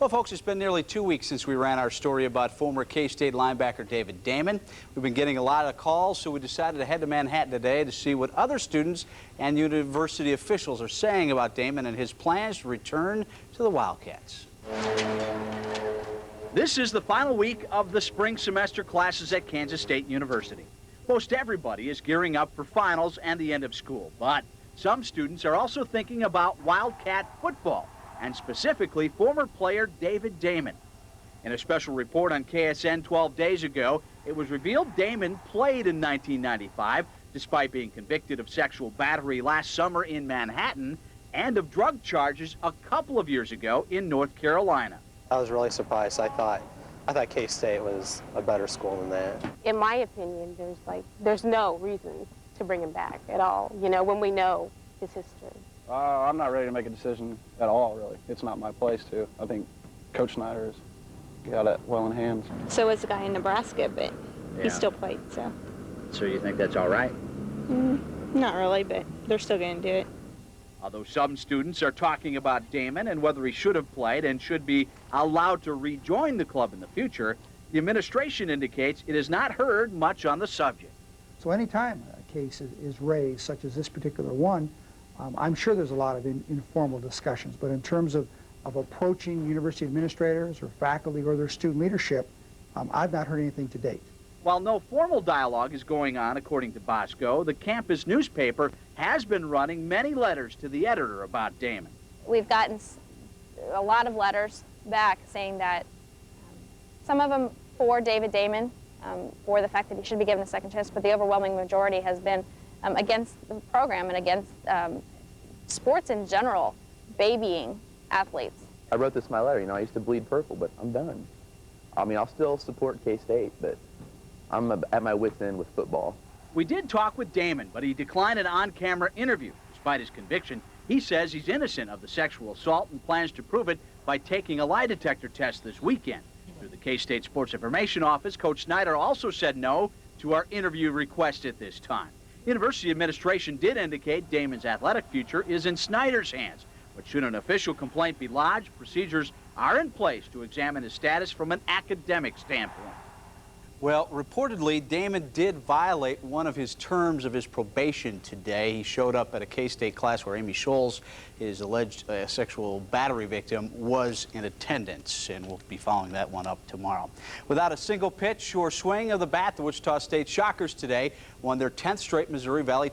Well, folks, it's been nearly 2 weeks since we ran our story about former K-State linebacker David Damon. We've been getting a lot of calls, so we decided to head to Manhattan today to see what other students and university officials are saying about Damon and his plans to return to the Wildcats. This is the final week of the spring semester classes at Kansas State University. Most everybody is gearing up for finals and the end of school, but some students are also thinking about Wildcat football, and specifically former player David Damon. In a special report on KSN 12 days ago, it was revealed Damon played in 1995, despite being convicted of sexual battery last summer in Manhattan and of drug charges a couple of years ago in North Carolina. I was really surprised. I thought K-State was a better school than that. In my opinion, there's no reason to bring him back at all, you know, when we know his history. I'm not ready to make a decision at all, really. It's not my place to. I think Coach Snyder's got it well in hand. So was the guy in Nebraska, but he still played, so. So you think that's all right? Not really, but they're still going to do it. Although some students are talking about Damon and whether he should have played and should be allowed to rejoin the club in the future, the administration indicates it has not heard much on the subject. So anytime a case is raised, such as this particular one, I'm sure there's a lot of informal discussions, but in terms of approaching university administrators or faculty or their student leadership, I've not heard anything to date. While no formal dialogue is going on, according to Bosco, the campus newspaper has been running many letters to the editor about Damon. We've gotten a lot of letters back saying that some of them for David Damon, for the fact that he should be given a second chance, but the overwhelming majority has been against the program and against sports in general, babying athletes. I wrote this in my letter, you know, I used to bleed purple, but I'm done. I mean, I'll still support K-State, but I'm at my wit's end with football. We did talk with Damon, but he declined an on-camera interview. Despite his conviction, he says he's innocent of the sexual assault and plans to prove it by taking a lie detector test this weekend. Through the K-State Sports Information Office, Coach Snyder also said no to our interview request at this time. University administration did indicate Damon's athletic future is in Snyder's hands, but should an official complaint be lodged, procedures are in place to examine his status from an academic standpoint. Well, reportedly, Damon did violate one of his terms of his probation today. He showed up at a K-State class where Amy Scholes, his alleged sexual battery victim, was in attendance, and we'll be following that one up tomorrow. Without a single pitch or swing of the bat, the Wichita State Shockers today won their 10th straight Missouri Valley Championship.